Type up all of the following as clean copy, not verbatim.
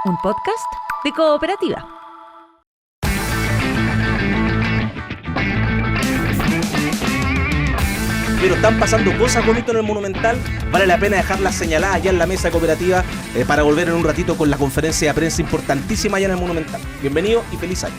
un podcast de Cooperativa. Pero están pasando cosas bonitas en el Monumental. Vale la pena dejarlas señaladas allá en la mesa cooperativa para volver en un ratito con la conferencia de prensa importantísima allá en el Monumental. Bienvenido y feliz año.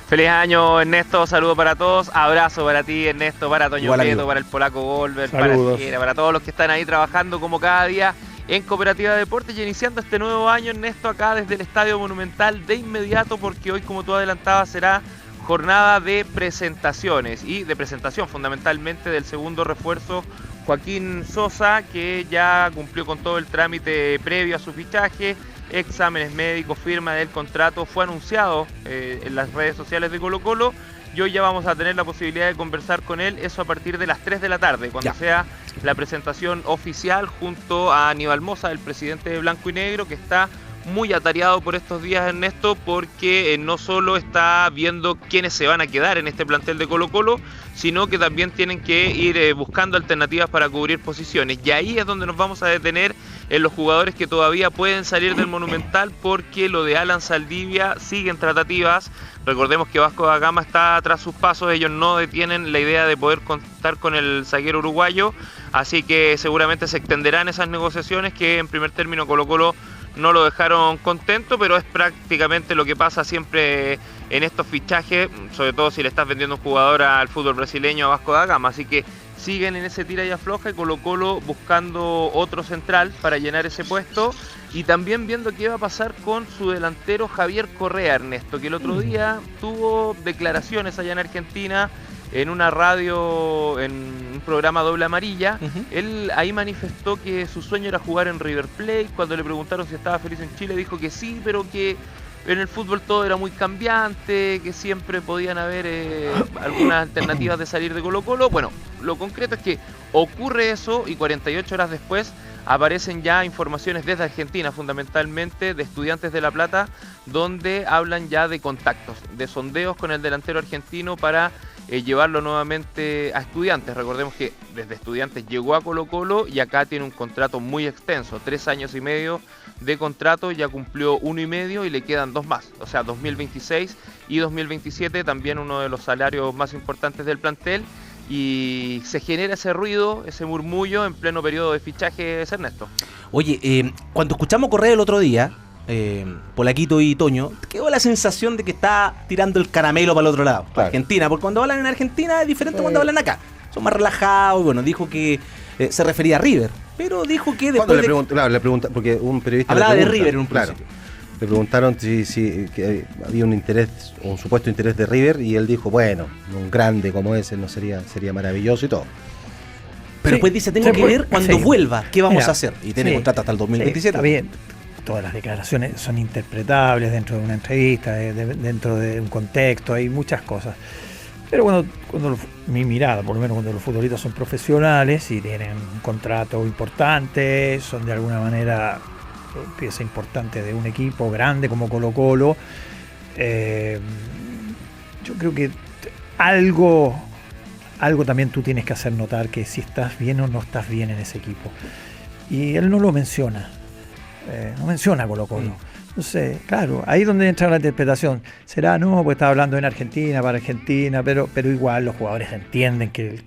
Feliz año, Ernesto, saludo para todos, abrazo para ti, Ernesto, para Toño Prieto, para el Polaco Golver, para todos los que están ahí trabajando como cada día en Cooperativa Deportes y iniciando este nuevo año, Ernesto, acá desde el Estadio Monumental de inmediato, porque hoy, como tú adelantabas, será jornada de presentaciones y de presentación fundamentalmente del segundo refuerzo, Joaquín Sosa, que ya cumplió con todo el trámite previo a su fichaje, exámenes médicos, firma del contrato, fue anunciado en las redes sociales de Colo-Colo y hoy ya vamos a tener la posibilidad de conversar con él, eso a partir de las 3 de la tarde, cuando sea la presentación oficial junto a Aníbal Mosa, el presidente de Blanco y Negro, que está muy atareado por estos días, Ernesto, porque no solo está viendo quiénes se van a quedar en este plantel de Colo-Colo, sino que también tienen que ir buscando alternativas para cubrir posiciones. Y ahí es donde nos vamos a detener en los jugadores que todavía pueden salir del Monumental, porque lo de Alan Saldivia sigue en tratativas. Recordemos que Vasco da Gama está tras sus pasos, ellos no detienen la idea de poder contar con el zaguero uruguayo, así que seguramente se extenderán esas negociaciones que en primer término Colo-Colo no lo dejaron contento, pero es prácticamente lo que pasa siempre en estos fichajes, sobre todo si le estás vendiendo un jugador al fútbol brasileño a Vasco da Gama, así que siguen en ese tira y afloja y Colo-Colo buscando otro central para llenar ese puesto y también viendo qué va a pasar con su delantero Javier Correa, Ernesto, que el otro día tuvo declaraciones allá en Argentina en una radio, en un programa Doble Amarilla. Él ahí manifestó que su sueño era jugar en River Plate. Cuando le preguntaron si estaba feliz en Chile, dijo que sí, pero que en el fútbol todo era muy cambiante, que siempre podían haber algunas alternativas de salir de Colo-Colo. Bueno, lo concreto es que ocurre eso y 48 horas después aparecen ya informaciones desde Argentina, fundamentalmente de Estudiantes de La Plata, donde hablan ya de contactos, de sondeos con el delantero argentino para llevarlo nuevamente a Estudiantes. Recordemos que desde Estudiantes llegó a Colo-Colo y acá tiene un contrato muy extenso, 3 años y medio de contrato, ya cumplió 1 y medio y le quedan 2 más, o sea 2026 y 2027, también uno de los salarios más importantes del plantel, y se genera ese ruido, ese murmullo en pleno periodo de fichajes, Ernesto. Oye, cuando escuchamos Correa el otro día, Polaquito y Toño, quedó la sensación de que está tirando el caramelo para el otro lado, para Argentina, porque cuando hablan en Argentina es diferente cuando hablan acá, son más relajados. Bueno, dijo que se refería a River, pero dijo que después le pregunta, porque un periodista hablaba de River en un principio. Le preguntaron si que había un interés, un supuesto interés de River, y él dijo, bueno, un grande como ese no sería maravilloso y todo. Pero después dice, tengo que ver cuando vuelva, ¿qué vamos a hacer? Y tiene contrato hasta el 2027. Está bien. Todas las declaraciones son interpretables dentro de una entrevista, dentro de un contexto, hay muchas cosas. Pero cuando mi mirada, por lo menos cuando los futbolistas son profesionales y tienen un contrato importante, son de alguna manera pieza importante de un equipo grande como Colo-Colo, yo creo que algo también tú tienes que hacer notar, que si estás bien o no estás bien en ese equipo. Y él no lo menciona. No menciona Colo-Colo. Entonces, claro, ahí es donde entra la interpretación. Será, no, pues está hablando en Argentina, para Argentina, pero igual los jugadores entienden que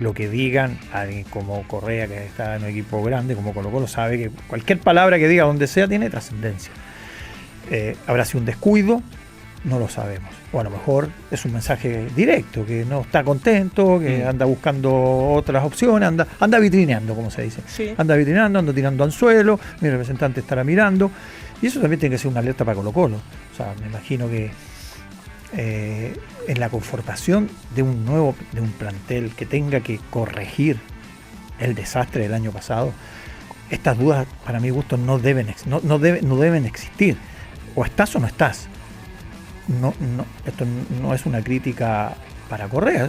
lo que digan, alguien como Correa, que está en un equipo grande, como Colo-Colo, sabe que cualquier palabra que diga donde sea tiene trascendencia. Habrá sido un descuido, no lo sabemos. O a lo mejor es un mensaje directo, que no está contento, que anda buscando otras opciones, anda vitrineando, como se dice. Sí. Anda vitrineando, anda tirando anzuelo, mi representante estará mirando. Y eso también tiene que ser una alerta para Colo-Colo. O sea, me imagino que en la conformación de un plantel que tenga que corregir el desastre del año pasado, estas dudas, para mi gusto, no deben existir. O estás o no estás. Esto no es una crítica para Correa.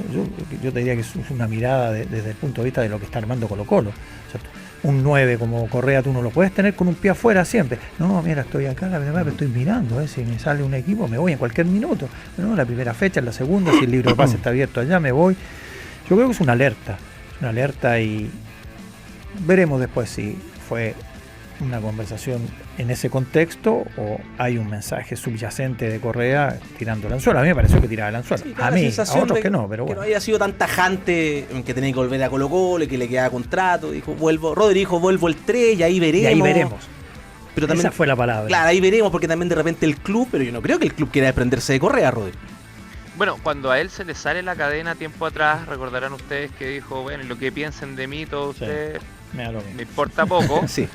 Yo te diría que es una mirada desde el punto de vista de lo que está armando Colo-Colo. O sea, un 9 como Correa tú no lo puedes tener con un pie afuera siempre. No, mira, estoy acá, la verdad, pero estoy mirando, si me sale un equipo me voy en cualquier minuto. No, la primera fecha, en la segunda, si el libro de pase está abierto allá, me voy. Yo creo que es una alerta y veremos después si fue una conversación en ese contexto o hay un mensaje subyacente de Correa tirando el anzuelo. A mí me pareció que tiraba el anzuelo. Sí, a mí, a otros que no, pero que bueno. no haya sido tan tajante, que tenía que volver a Colo-Colo, que le quedaba contrato. Dijo, Rodri dijo, vuelvo el 3 y ahí veremos. Y ahí veremos. Pero también, esa fue la palabra. Claro, ahí veremos, porque también de repente el club, pero yo no creo que el club quiera desprenderse de Correa, Rodri. Bueno, cuando a él se le sale la cadena tiempo atrás, recordarán ustedes que dijo, bueno, lo que piensen de mí, todos ustedes, me importa poco. Sí.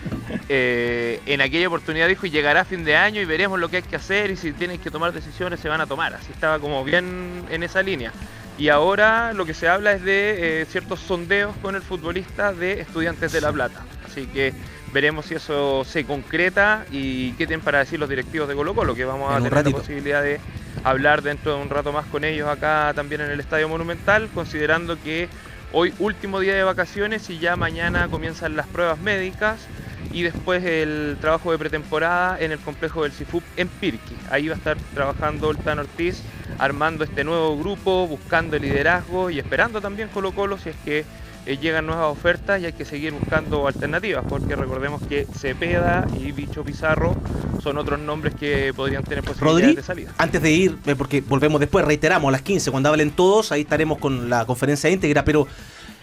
En aquella oportunidad dijo, y llegará fin de año y veremos lo que hay que hacer y si tienen que tomar decisiones se van a tomar. Así estaba como bien en esa línea. Y ahora lo que se habla es de ciertos sondeos con el futbolista de Estudiantes de La Plata. Así que veremos si eso se concreta y qué tienen para decir los directivos de Colo-Colo, que vamos a tener la posibilidad de hablar dentro de un rato más con ellos acá también en el Estadio Monumental, considerando que hoy último día de vacaciones y ya mañana comienzan las pruebas médicas y después el trabajo de pretemporada en el complejo del CIFUP en Pirqui. Ahí va a estar trabajando el Tan Ortiz, armando este nuevo grupo, buscando el liderazgo y esperando también Colo-Colo si es que llegan nuevas ofertas y hay que seguir buscando alternativas, porque recordemos que Cepeda y Bicho Pizarro son otros nombres que podrían tener posibilidades Rodri, de salida. Antes de ir, porque volvemos después, reiteramos, a las 15, cuando hablen todos, ahí estaremos con la conferencia íntegra, pero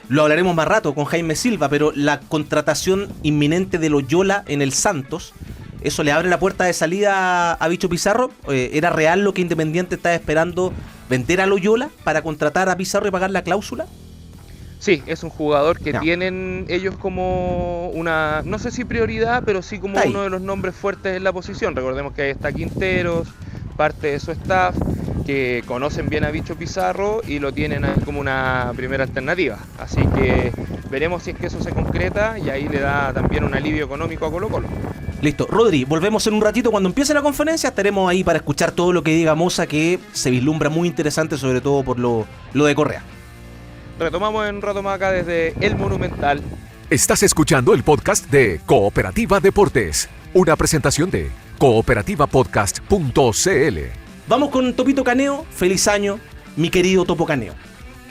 lo hablaremos más rato con Jaime Silva, pero la contratación inminente de Loyola en el Santos, ¿eso le abre la puerta de salida a Bicho Pizarro? ¿Era real lo que Independiente estaba esperando, vender a Loyola para contratar a Pizarro y pagar la cláusula? Sí, es un jugador que tienen ellos como una, no sé si prioridad, pero sí como uno de los nombres fuertes en la posición. Recordemos que ahí está Quinteros, parte de su staff, que conocen bien a Bicho Pizarro y lo tienen ahí como una primera alternativa. Así que veremos si es que eso se concreta y ahí le da también un alivio económico a Colo-Colo. Listo. Rodri, volvemos en un ratito cuando empiece la conferencia. Estaremos ahí para escuchar todo lo que diga Moza, que se vislumbra muy interesante, sobre todo por lo de Correa. Retomamos en un rato más acá desde el Monumental. Estás escuchando el podcast de Cooperativa Deportes, una presentación de cooperativapodcast.cl. Vamos con Topito Caneo. Feliz año, mi querido Topo Caneo.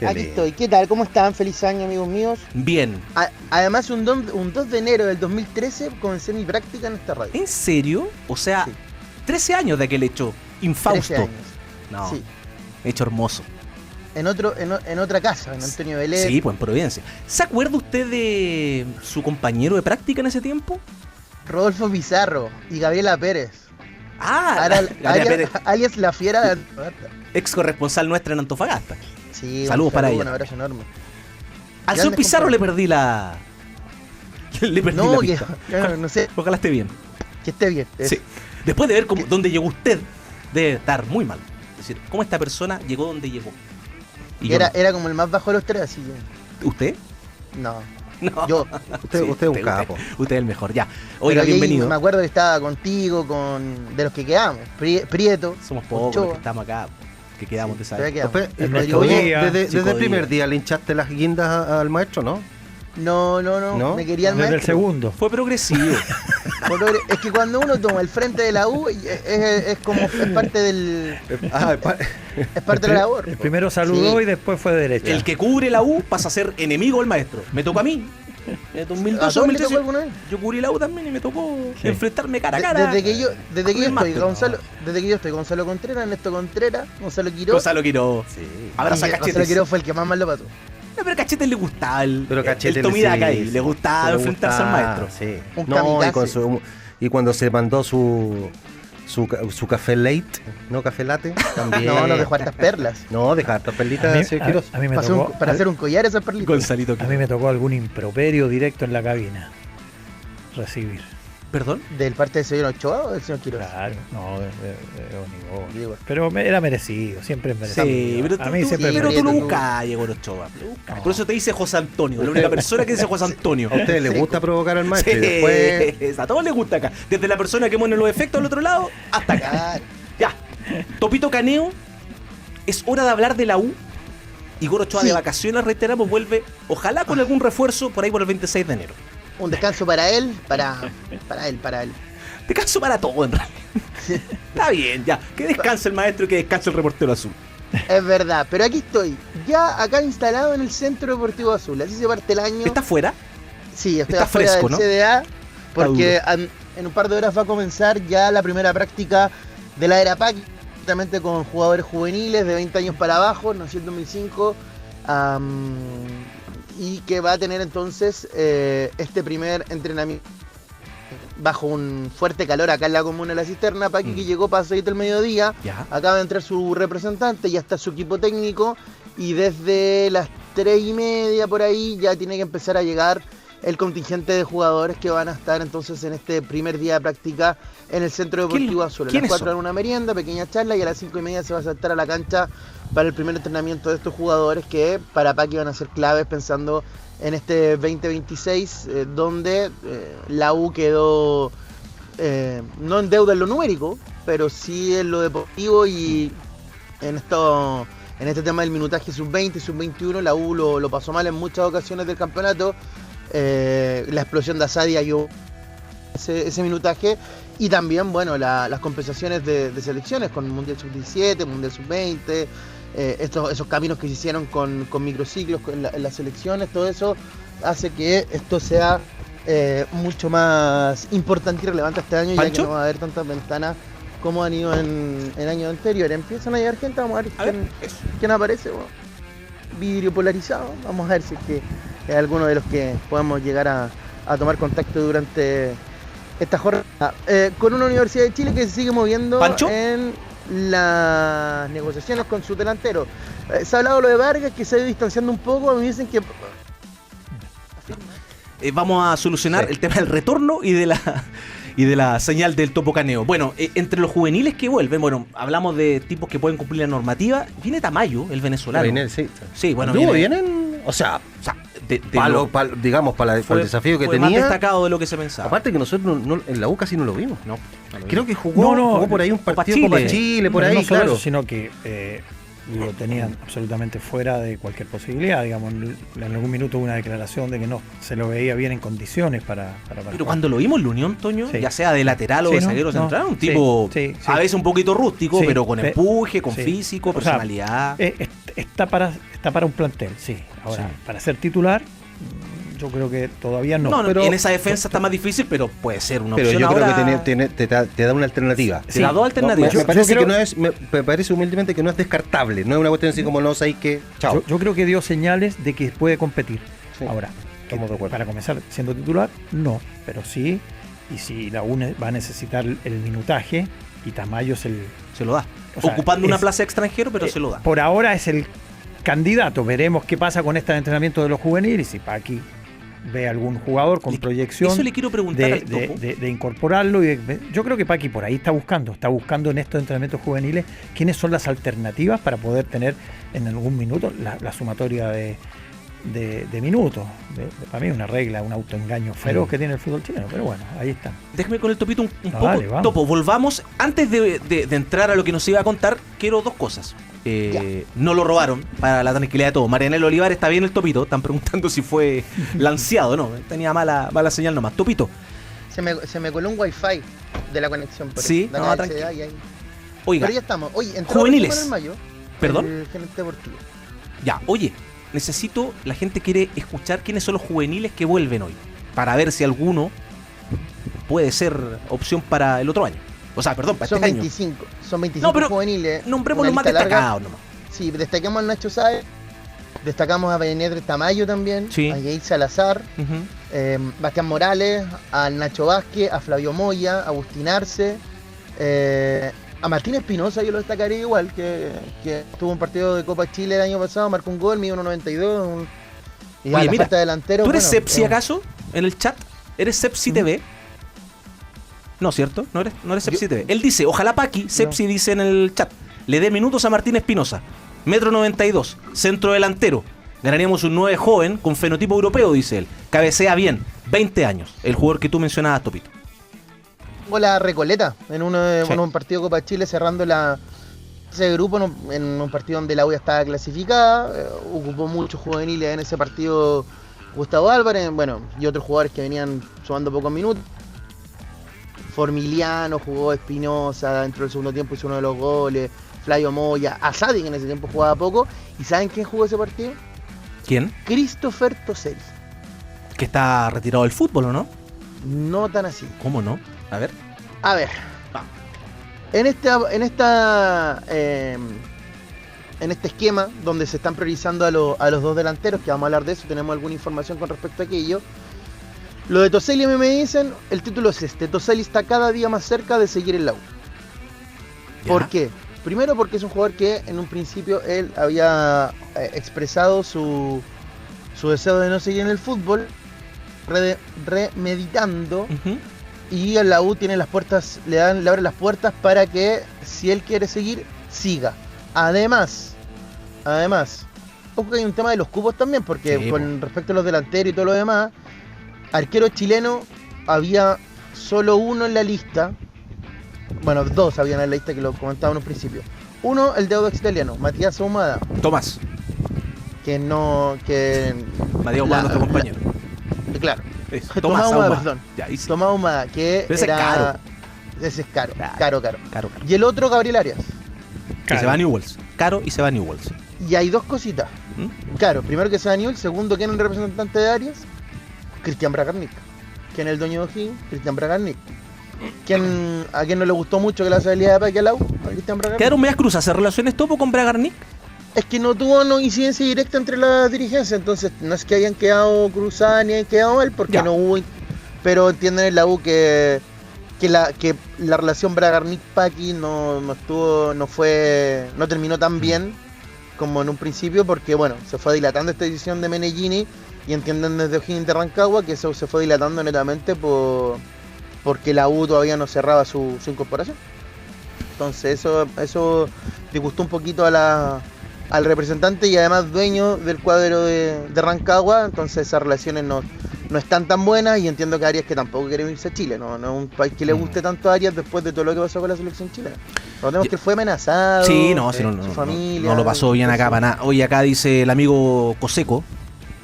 Aquí estoy. ¿Qué tal? ¿Cómo están? Feliz año, amigos míos. Bien. Además, un 2 de enero del 2013 comencé mi práctica en esta radio. ¿En serio? O sea, sí. 13 años de aquel hecho infausto. 13 años. No, sí. Hecho hermoso. En otra casa, en Antonio Belén. Sí, pues en Providencia. ¿Se acuerda usted de su compañero de práctica en ese tiempo? Rodolfo Pizarro y Gabriela Pérez. Pérez. Alias La Fiera de Antofagasta. Ex corresponsal nuestra en Antofagasta. Sí, saludos para ella. Un abrazo enorme. Al señor Pizarro le perdí la. Le perdí la pista. No sé. Ojalá esté bien. Que esté bien. Sí. Después de ver dónde llegó usted, debe estar muy mal. Es decir, cómo esta persona llegó donde llegó. Era como el más bajo de los tres, así que... ¿Usted? No. Yo. Usted es un capo. Usted es el mejor, ya. Oiga, bienvenido. Me acuerdo que estaba contigo, de los que quedamos. Prieto. Somos pocos los que estamos acá, que quedamos de esa Oye, desde el primer día le hinchaste las guindas al maestro, ¿no? No, me quería el maestro. Desde el segundo. Fue progresivo. Es que cuando uno toma el frente de la U, es parte del... es parte de la labor. El primero saludó y después fue de derecha. El que cubre la U pasa a ser enemigo del maestro. Me tocó a mí. En 2012, 2013, yo cubrí la U también y me tocó enfrentarme cara a cara. Desde que yo estoy, Gonzalo Contreras, Ernesto Contreras, Gonzalo Quiró. Sí. Abraza Cachetes. Gonzalo Quiró fue el que más mal lo pasó. No, pero Cachetes le gustaba el Tomidaca ahí, le gustaba enfrentarse al maestro. Sí. Y cuando se mandó su café late, no café latte, también. No dejó hartas perlas. No, dejó hartas perlitas. A mí me tocó, para hacer un collar esas perlitas. Gonzalito. A mí me tocó algún improperio directo en la cabina recibir. ¿Perdón? ¿Del parte del señor Ochoa o del señor Quiroz? Claro, no, de pero era merecido, siempre es merecido. Sí, pero a mí siempre pero merecido. tú lo buscas, Diego Ochoa. No. Por eso te dice José Antonio, la única persona que dice José Antonio. A ustedes les gusta provocar al maestro sí, y después... A todos les gusta acá. Desde la persona que pone los efectos al otro lado hasta acá. Claro. Ya. Topito Caneo, es hora de hablar de la U. Igor Ochoa de vacaciones, reiteramos, vuelve, ojalá con algún refuerzo por ahí por el 26 de enero. Un descanso para él, para él. Descanso para todo, en realidad. Está bien, ya. Que descanse el maestro y que descanse el reportero azul. Es verdad, pero aquí estoy, ya acá instalado en el Centro Deportivo Azul. Así se parte el año. ¿Estás fuera? Sí, estoy está afuera fresco, del ¿no? CDA. Porque en un par de horas va a comenzar ya la primera práctica de la era Paqui, justamente con jugadores juveniles de 20 años para abajo, nació en 2005, y que va a tener entonces este primer entrenamiento bajo un fuerte calor acá en la comuna de La Cisterna. Paqui que llegó pasadito el mediodía, acaba de entrar su representante, ya está su equipo técnico, y desde las 3:30 por ahí ya tiene que empezar a llegar el contingente de jugadores que van a estar entonces en este primer día de práctica en el Centro Deportivo Azul. A las 4 dan una merienda, pequeña charla, y a las 5:30 se va a saltar a la cancha para el primer entrenamiento de estos jugadores que para Paqui van a ser claves pensando en este 2026, donde la U quedó no en deuda en lo numérico, pero sí en lo deportivo, y en este tema del minutaje sub-20 y sub-21 la U lo pasó mal en muchas ocasiones del campeonato. La explosión de Asadi ayudó ese minutaje, y también bueno las compensaciones de selecciones con Mundial Sub-17, Mundial Sub-20, esos caminos que se hicieron con microciclos en las selecciones, todo eso hace que esto sea mucho más importante y relevante este año, ¿Pancho? Ya que no va a haber tantas ventanas como han ido en años anteriores. Empiezan a llegar gente, vamos a ver quién aparece. Bueno, vidrio polarizado, vamos a ver si es que es alguno de los que podemos llegar a tomar contacto durante esta jornada. Con una Universidad de Chile que se sigue moviendo ¿Pancho? En las negociaciones con su delantero. Se ha hablado lo de Vargas, que se ha ido distanciando un poco. Me dicen que vamos a solucionar el tema del retorno y de la señal del Topo Caneo. Bueno, entre los juveniles que vuelven, bueno, hablamos de tipos que pueden cumplir la normativa. Viene Tamayo, el venezolano. Sí, bueno, vienen, o sea digamos, para el desafío que tenía. Más destacado de lo que se pensaba. Aparte que nosotros en la U casi no lo vimos. No creo que jugó por ahí un partido Copa Chile, por ahí, claro. Eso, sino que lo tenían absolutamente fuera de cualquier posibilidad. Digamos, en algún minuto hubo una declaración de que no se lo veía bien en condiciones para Pero jugar. cuando lo vimos en la Unión, Toño, ya sea de lateral o de zaguero central, un tipo a veces un poquito rústico, pero con empuje, con físico, personalidad. Está para un plantel, sí. Ahora, para ser titular, yo creo que todavía no. Pero en esa defensa está más difícil, pero puede ser una opción. Pero yo ahora creo que te da una alternativa. Te da dos alternativas. Me parece humildemente que no es descartable. No es una cuestión así como no sé que chao. Yo creo que dio señales de que puede competir. Ahora, para comenzar siendo titular, no. Pero sí, y si la UNE va a necesitar el minutaje, y Tamayo se lo da. Ocupando una plaza extranjero, pero se lo da. Por ahora es el candidato. Veremos qué pasa con este entrenamiento de los juveniles, y Paqui ve algún jugador con proyección. Eso le quiero preguntar al Topo. De incorporarlo. Yo creo que Paqui por ahí está buscando en estos entrenamientos juveniles quiénes son las alternativas para poder tener en algún minuto la sumatoria de minutos. Para mí es una regla, un autoengaño feroz que tiene el fútbol chileno, pero bueno, ahí está. Déjame con el Topito un poco. Vale, Topo, volvamos. Antes de entrar a lo que nos iba a contar, quiero dos cosas. No lo robaron, para la tranquilidad de todos. Marianelo Olivar, está bien el Topito. Están preguntando si fue lanceado, ¿no? Tenía mala señal nomás. Topito. Se me coló un wifi de la conexión. Sí, tranquilo. Oiga, pero ya estamos. Oye, entró juveniles. El Mayo, ¿Perdón? El gerente deportivo. Ya, oye, la gente quiere escuchar quiénes son los juveniles que vuelven hoy, para ver si alguno puede ser opción para el otro año. O sea, perdón, para son este 25, año. Son 25 juveniles. Nombremos los más destacados nomás. Sí, destacamos a Nacho Sáez, destacamos a Benetre Tamayo también, a Yair Salazar, Bastián Morales, a Nacho Vázquez, a Flavio Moya, a Agustín Arce, a Martín Espinosa yo lo destacaría igual, que tuvo un partido de Copa Chile el año pasado, marcó un gol, mide 1.92, y oye, mira, delantero. ¿Tú eres Sepsi acaso en el chat? ¿Eres Sepsi TV? No, ¿cierto? No eres Sepsi TV. Él dice, ojalá Paqui, Sepsi dice en el chat, le dé minutos a Martín Espinosa. 1.92 m, centro delantero. Ganaríamos un 9 joven con fenotipo europeo, dice él. Cabecea bien, 20 años. El jugador que tú mencionabas, Topito. Jugó la Recoleta en un partido de Copa Chile cerrando ese grupo en un partido donde la U ya estaba clasificada. Ocupó muchos juveniles en ese partido Gustavo Álvarez, y otros jugadores que venían sumando pocos minutos. Formiliano, jugó Espinosa, dentro del segundo tiempo hizo uno de los goles, Flavio Moya, Asadi, que en ese tiempo jugaba poco. ¿Y saben quién jugó ese partido? ¿Quién? Christopher Toselli. Que está retirado del fútbol, ¿o no? no tan así. ¿Cómo no? A ver. En este esquema donde se están priorizando a los dos delanteros, que vamos a hablar de eso, tenemos alguna información con respecto a aquello. Lo de Toselli a mí me dicen, el título es este: Toselli está cada día más cerca de seguir en la U. ¿Por qué? Primero porque es un jugador que en un principio él había expresado su deseo de no seguir en el fútbol, remeditando, y en la U tiene las puertas, le abren las puertas para que, si él quiere seguir, siga. Además, ojo que hay un tema de los cupos también, porque con respecto a los delanteros y todo lo demás, arquero chileno había solo uno en la lista. Bueno, dos habían en la lista, que lo comentaba en un principio. Uno, el deudo italiano, Matías Ahumada. Tomás. Matías Ahumada, nuestro compañero. Claro. Tomás Ahumada, perdón. Tomás Ahumada, que ese era caro. Ese es caro. Y el otro, Gabriel Arias. Que se va a Newell's. Caro y se va a Newell's. Y hay dos cositas. Claro, primero que se va a Newell's, segundo, ¿quién es el representante de Arias? Cristian Bragarnik. ¿Quién es el dueño de O'Higgins? Cristian Bragarnik. ¿A quién no le gustó mucho que la salida de Paqui a la U? A Cristian Bragarnik. ¿Quedaron medias cruzas? ¿Se relaciones Topo con Bragarnik? Es que no tuvo incidencia directa entre las dirigencias, entonces no es que hayan quedado cruzadas ni hayan quedado mal, porque no hubo. Pero entienden en la U que la relación Bragarnik-Paqui no terminó tan bien como en un principio, porque bueno, se fue dilatando esta decisión de Meneghini, y entienden desde O'Higgins de Rancagua que eso se fue dilatando netamente porque la U todavía no cerraba su incorporación. Entonces eso disgustó un poquito al representante y además dueño del cuadro de Rancagua. Entonces esas relaciones no están tan buenas, y entiendo que Arias, que tampoco quiere irse a Chile, no es un país que le guste tanto a Arias después de todo lo que pasó con la selección chilena. Recordemos que él fue amenazado, su familia. No lo pasó bien acá para nada. Hoy acá dice el amigo Coseco,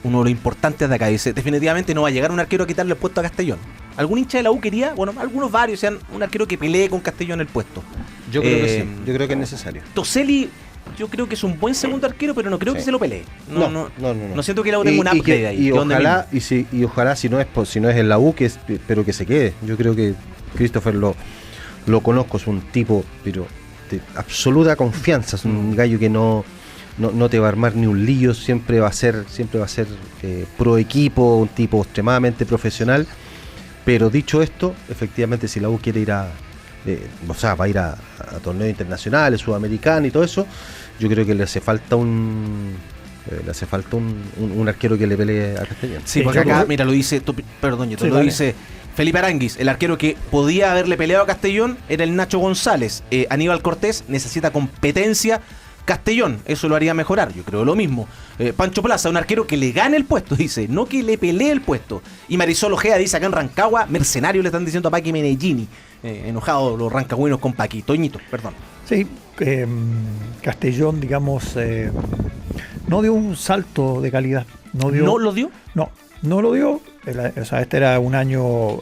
uno de los importantes de acá, dice: definitivamente no va a llegar un arquero a quitarle el puesto a Castellón. ¿Algún hincha de la U quería? Bueno, varios, sean un arquero que pelee con Castellón el puesto. Yo creo que sí, yo creo que es necesario. Toselli, yo creo que es un buen segundo arquero, pero no creo que se lo pelee. No siento que la U tenga un upgrade ahí. Y ojalá, si no es en la U, pero que se quede. Yo creo que Christopher lo conozco, es un tipo, pero de absoluta confianza, es un gallo que no te va a armar ni un lío, siempre va a ser pro equipo, un tipo extremadamente profesional. Pero dicho esto, efectivamente, si la U quiere ir va a ir a torneos internacionales, sudamericanos y todo eso, yo creo que le hace falta un arquero que le pelee a Castellón. Sí, porque acá, mira, lo dice, dice Felipe Aranguis: el arquero que podía haberle peleado a Castellón era el Nacho González. Aníbal Cortés necesita competencia. Castellón, eso lo haría mejorar, yo creo lo mismo. Pancho Plaza, un arquero que le gane el puesto, dice, no que le pelee el puesto. Y Marisol Ojeda dice acá en Rancagua: mercenario le están diciendo a Paqui Meneghini. Enojados los rancagüinos con Paqui. Toñito, perdón. Sí, Castellón, digamos, no dio un salto de calidad. ¿No lo dio? No lo dio. Este era un año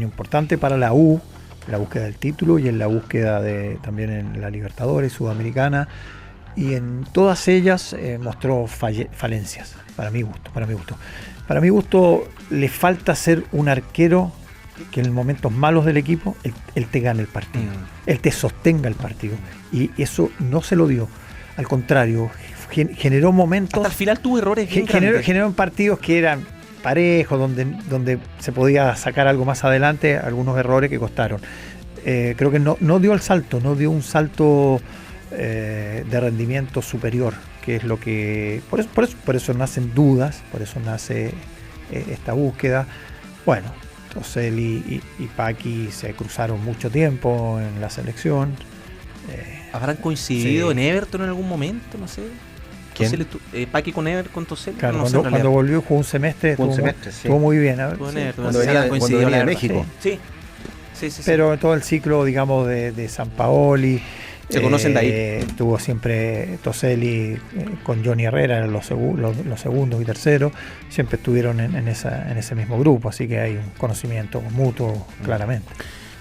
importante para la U, la búsqueda del título y en la búsqueda también en la Libertadores Sudamericana, y en todas ellas mostró falencias, para mi gusto. Para mi gusto le falta ser un arquero que en momentos malos del equipo él te gane el partido, él te sostenga el partido, y eso no se lo dio. Al contrario, generó momentos. Hasta el final tuvo errores bien grandes. Generó partidos que eran parejos, donde se podía sacar algo más adelante, algunos errores que costaron. Creo que no dio el salto, no dio un salto de rendimiento superior, que es lo que. Por eso nacen dudas, por eso nace esta búsqueda. Bueno, Toselli y Paqui se cruzaron mucho tiempo en la selección. ¿Habrán coincidido en Everton en algún momento? No sé. ¿Quién? Paqui con Toselli. Claro, cuando volvió jugó un semestre, estuvo muy bien. Cuando venía de México. Sí. Pero todo el ciclo, digamos, de San Paoli. Se conocen de ahí. Estuvo siempre Toselli con Johnny Herrera, eran los segundos y terceros. Siempre estuvieron en ese mismo grupo, así que hay un conocimiento mutuo, claramente.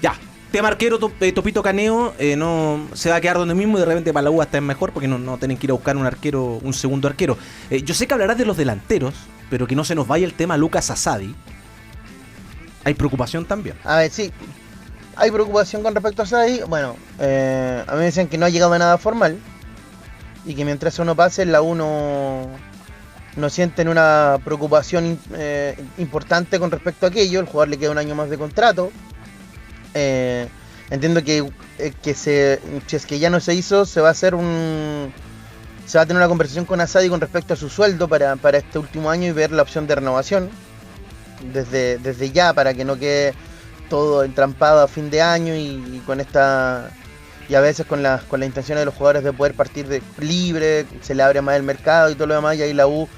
Ya. Tema arquero, Topito Caneo, no se va a quedar donde mismo, y de repente para la U hasta es mejor porque no tienen que ir a buscar un segundo arquero. Yo sé que hablarás de los delanteros, pero que no se nos vaya el tema Lucas Asadi, Hay preocupación también. A ver, sí, hay preocupación con respecto a Asadi. Bueno, a mí me dicen que no ha llegado a nada formal y que mientras eso no pase, la U no sienten una preocupación importante con respecto a aquello. El jugador le queda un año más de contrato. Entiendo que si es que ya no se hizo, se va a tener una conversación con Asadi con respecto a su sueldo para este último año y ver la opción de renovación desde ya, para que no quede todo entrampado a fin de año y con esta, y a veces con las intenciones de los jugadores de poder partir libre, se le abre más el mercado y todo lo demás, y ahí la U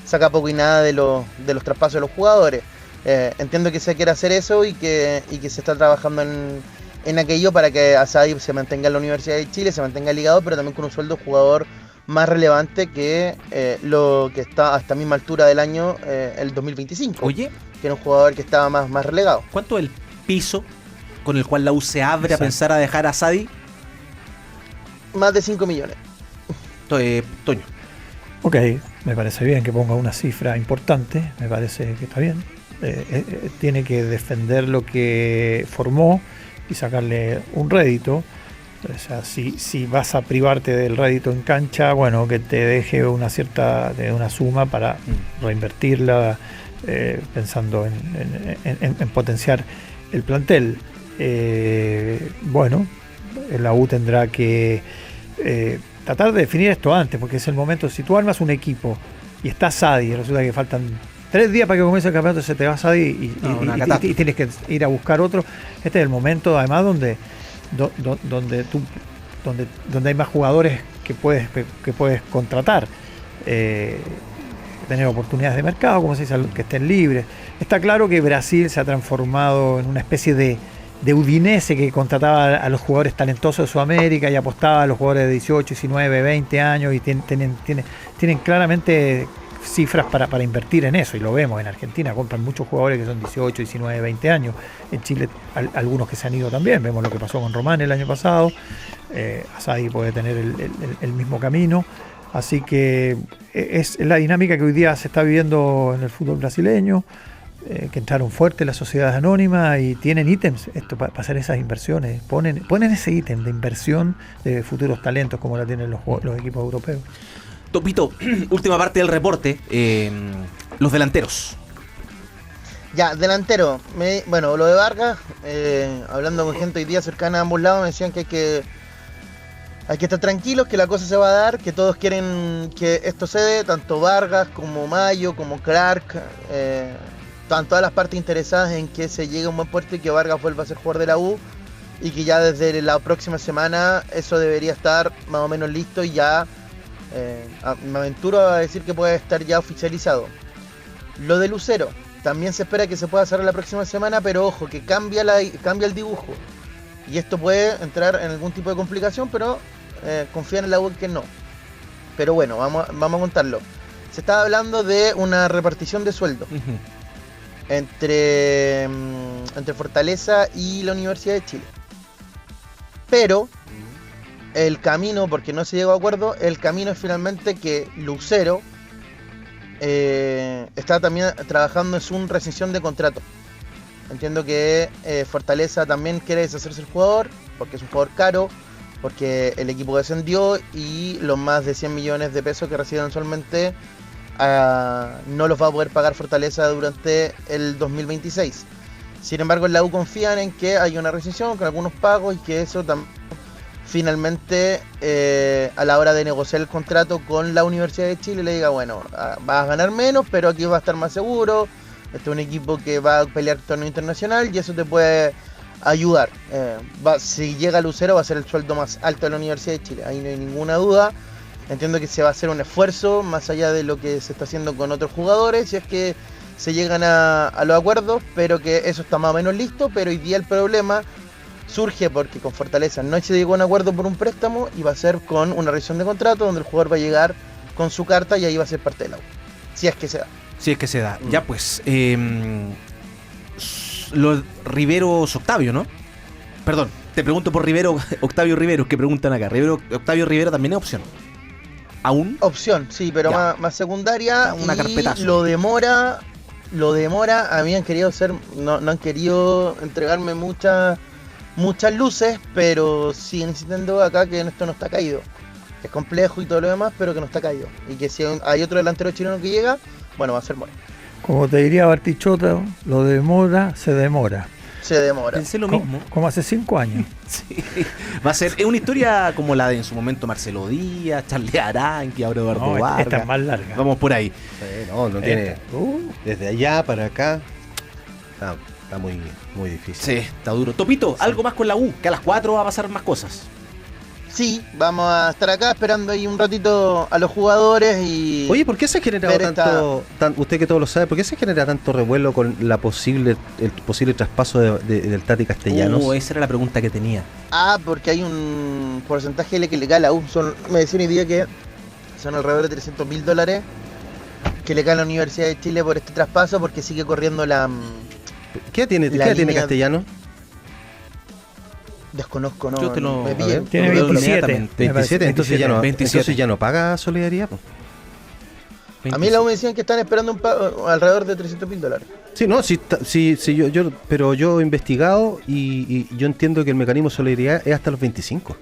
saca poco y nada de los traspasos de los jugadores. Entiendo que se quiere hacer eso y que se está trabajando en aquello para que Asadi se mantenga en la Universidad de Chile, se mantenga ligado, pero también con un sueldo jugador más relevante que lo que está a esta misma altura del año, el 2025. Oye, que era un jugador que estaba más relegado. ¿Cuánto es el piso con el cual la U se abre a pensar a dejar a Asadi? Más de 5 millones. Toño. Ok, me parece bien que ponga una cifra importante, me parece que está bien. Tiene que defender lo que formó y sacarle un rédito. O sea, si vas a privarte del rédito en cancha, bueno, que te deje una suma para reinvertirla, pensando en potenciar el plantel. Bueno, la U tendrá que tratar de definir esto antes, porque es el momento. Si tú armas un equipo y está Asadi y resulta que faltan 3 días para que comience el campeonato, se te va Asadi y tienes que ir a buscar otro. Este es el momento, además, donde hay más jugadores que puedes contratar, tener oportunidades de mercado, como se dice, que estén libres. Está claro que Brasil se ha transformado en una especie de Udinese que contrataba a los jugadores talentosos de Sudamérica y apostaba a los jugadores de 18, 19, 20 años y tienen claramente cifras para invertir en eso, y lo vemos en Argentina, compran muchos jugadores que son 18, 19, 20 años. En Chile algunos que se han ido también, vemos lo que pasó con Román el año pasado. Asadi puede tener el mismo camino, así que es la dinámica que hoy día se está viviendo en el fútbol brasileño, que entraron fuerte las sociedades anónimas y tienen ítems para hacer esas inversiones, ponen ese ítem de inversión de futuros talentos como la tienen los equipos europeos. Topito, última parte del reporte, los delanteros. Ya, delantero. Bueno, lo de Vargas, hablando con gente hoy día cercana a ambos lados, me decían que hay que estar tranquilos, que la cosa se va a dar, que todos quieren que esto se dé, tanto Vargas como Mayo, como Clark, están todas las partes interesadas en que se llegue a un buen puerto y que Vargas vuelva a ser jugador de la U, y que ya desde la próxima semana eso debería estar más o menos listo y ya... me aventuro a decir que puede estar ya oficializado. Lo de Lucero también se espera que se pueda hacer la próxima semana, pero ojo, que cambia el dibujo y esto puede entrar en algún tipo de complicación, pero confían en la U que no. Pero bueno, vamos a contarlo. Se estaba hablando de una repartición de sueldo entre Fortaleza y la Universidad de Chile, pero el camino, porque no se llegó a acuerdo, el camino es finalmente que Lucero está también trabajando en su rescisión de contrato. Entiendo que Fortaleza también quiere deshacerse del jugador, porque es un jugador caro, porque el equipo descendió y los más de 100 millones de pesos que recibe mensualmente no los va a poder pagar Fortaleza durante el 2026. Sin embargo, en la U confían en que hay una rescisión con algunos pagos y que eso también... Finalmente, a la hora de negociar el contrato con la Universidad de Chile, le diga, bueno, vas a ganar menos, pero aquí vas a estar más seguro. Este es un equipo que va a pelear torneo internacional y eso te puede ayudar. Si llega Lucero, va a ser el sueldo más alto de la Universidad de Chile, ahí no hay ninguna duda. Entiendo que se va a hacer un esfuerzo más allá de lo que se está haciendo con otros jugadores, si es que se llegan a los acuerdos, pero que eso está más o menos listo. Pero hoy día el problema surge porque con Fortaleza no se llegó a un acuerdo por un préstamo y va a ser con una revisión de contrato donde el jugador va a llegar con su carta y ahí va a ser parte de la U, si es que se da. Si es que se da. Ya pues, los Riveros Octavio, ¿no? Perdón, te pregunto por Octavio Riveros, que preguntan acá. Octavio Rivero también es opción. ¿Aún? Opción, sí, pero más secundaria. Una carpetazo. Lo demora lo demora, a mí han querido no han querido entregarme muchas luces, pero siguen insistiendo acá que esto no está caído. Es complejo y todo lo demás, pero que no está caído. Y que si hay otro delantero chileno que llega, bueno, va a ser bueno. Como te diría Bartichotto, lo demora, se demora. Se demora. Pensé lo mismo. Como hace 5 años. Sí. Va a ser una historia como la de en su momento Marcelo Díaz, Charlie Aranqui, ahora Eduardo Vargas. Esta es más larga. Vamos por ahí. No tiene. Desde allá para acá está muy, muy difícil. Sí, está duro. Topito, algo más con la U, que a las 4 va a pasar más cosas. Sí, vamos a estar acá esperando ahí un ratito a los jugadores y... Oye, ¿por qué se genera usted que todo lo sabe, por qué se genera tanto revuelo con el posible traspaso del Tati Castellanos? Esa era la pregunta que tenía. Porque hay un porcentaje que le cae a la U. Me decía hoy día que son alrededor de $300.000 que le cae a la Universidad de Chile por este traspaso, porque sigue corriendo la... ¿Qué edad tiene Castellanos? Desconozco, no. Yo te lo... Tiene 27. 27, entonces ya no, 27. Entonces ya no paga solidaridad. A mí la U me decían que están esperando alrededor de $300.000. Sí, no, pero yo he investigado y yo entiendo que el mecanismo de solidaridad es hasta los 25.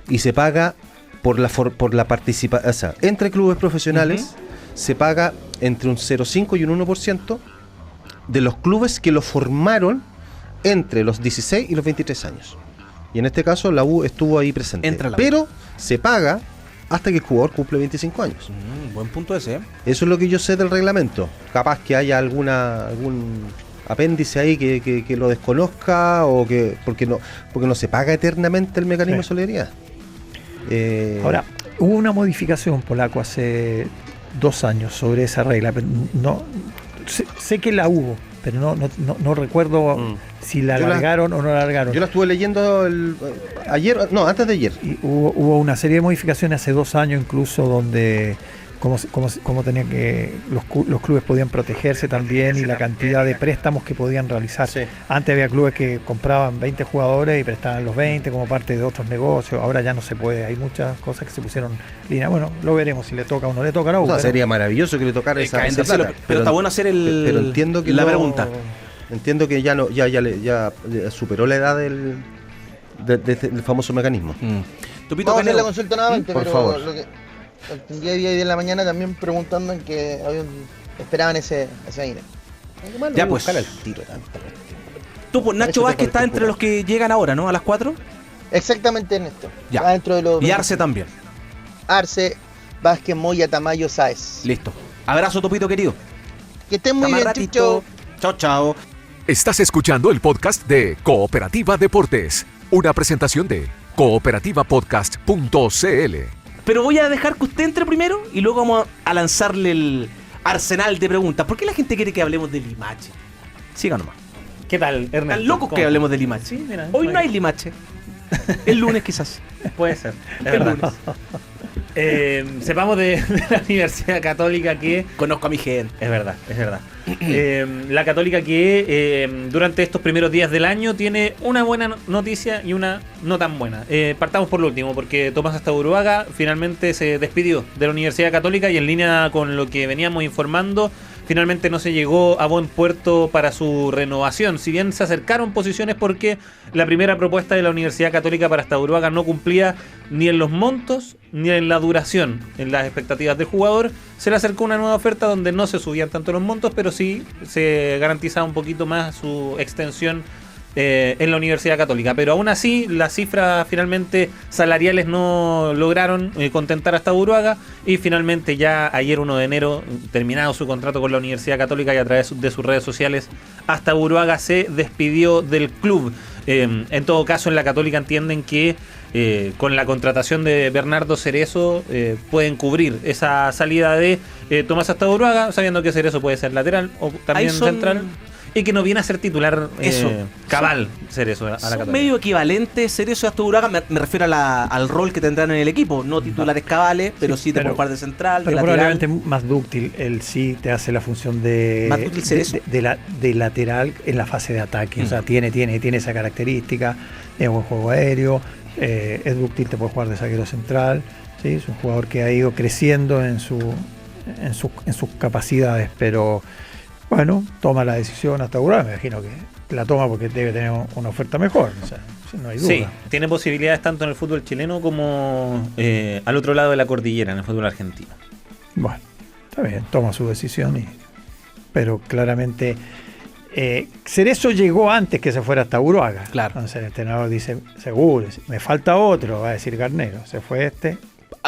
Y se paga por la participación, o sea, entre clubes profesionales se paga entre un 0,5 y un 1% de los clubes que lo formaron entre los 16 y los 23 años. Y en este caso la U estuvo ahí presente. Pero se paga hasta que el jugador cumple 25 años. Buen punto ese, ¿eh? Eso es lo que yo sé del reglamento. Capaz que haya algún apéndice ahí que lo desconozca o que porque no se paga eternamente el mecanismo de solidaridad. Ahora, hubo una modificación, Polaco, hace 2 años sobre esa regla. Pero no sé que la hubo, pero no recuerdo si la alargaron o no la alargaron. Yo la estuve leyendo antes de ayer. Y hubo una serie de modificaciones hace 2 años incluso, donde cómo tenían que los clubes podían protegerse también, y la cantidad de préstamos que podían realizar. Sí. Antes había clubes que compraban 20 jugadores y prestaban los 20 como parte de otros negocios. Ahora ya no se puede. Hay muchas cosas que se pusieron línea. Bueno, lo veremos si le toca o no le toca. No, sería maravilloso que le tocara esa plata. Pero está bueno hacer pero entiendo que la pregunta. Entiendo que ya superó la edad del famoso mecanismo. Vamos a hacer la consulta nuevamente, por favor. El día 10 de la mañana también preguntando en que esperaban ese dinero. Ya pues. Tú, pues Nacho Vázquez está entre los que llegan ahora, ¿no? A las 4. Exactamente, Ernesto. Ya. Va dentro de los... Y Arce también. Arce, Vázquez, Moya, Tamayo, Sáez. Listo. Abrazo, Topito querido. Que estén muy bien, Chicho. Chao. Estás escuchando el podcast de Cooperativa Deportes, una presentación de cooperativapodcast.cl. Pero voy a dejar que usted entre primero y luego vamos a lanzarle el arsenal de preguntas. ¿Por qué la gente quiere que hablemos de Limache? Siga nomás. ¿Qué tal, Ernesto? Están locos que hablemos de Limache. Sí, mira, hoy no hay Limache. El lunes quizás. Puede ser. El lunes. Sepamos de la Universidad Católica que... Conozco a mi gente. Es verdad. La Católica que durante estos primeros días del año tiene una buena noticia y una no tan buena. Partamos por lo último, porque Tomás Astaburuaga finalmente se despidió de la Universidad Católica, y en línea con lo que veníamos informando, finalmente no se llegó a buen puerto para su renovación. Si bien se acercaron posiciones, porque la primera propuesta de la Universidad Católica para Astaburuaga no cumplía ni en los montos ni en la duración, en las expectativas del jugador, se le acercó una nueva oferta donde no se subían tanto los montos, pero sí se garantizaba un poquito más su extensión en la Universidad Católica. Pero aún así, las cifras finalmente salariales no lograron contentar a Astaburuaga, y finalmente ya ayer 1 de enero, terminado su contrato con la Universidad Católica, y a través de sus redes sociales, Astaburuaga se despidió del club. En todo caso, en la Católica entienden que con la contratación de Bernardo Cerezo pueden cubrir esa salida de Tomás Astaburuaga, sabiendo que Cerezo puede ser lateral o también central, y que no viene a ser titular cabal Cerezo a la Católica. Medio equivalente Cerezo y Astaburuaga, me refiero al rol que tendrán en el equipo, no titulares cabales, pero sí te puede jugar de central, pero de lateral. probablemente más dúctil. Él sí te hace la función de lateral en la fase de ataque. O sea, tiene esa característica, tiene buen juego aéreo, es dúctil, te puede jugar de zaguero central. ¿sí? Es un jugador que ha ido creciendo en sus capacidades, pero Bueno, toma la decisión hasta ahora, me imagino que la toma porque debe tener una oferta mejor, o sea, no hay duda. Sí, tiene posibilidades tanto en el fútbol chileno como al otro lado de la cordillera, en el fútbol argentino. Bueno, está bien, toma su decisión, pero claramente Cerezo llegó antes que se fuera hasta Uruaga. Claro. Entonces el entrenador dice, seguro, me falta otro, va a decir Garnero, se fue este.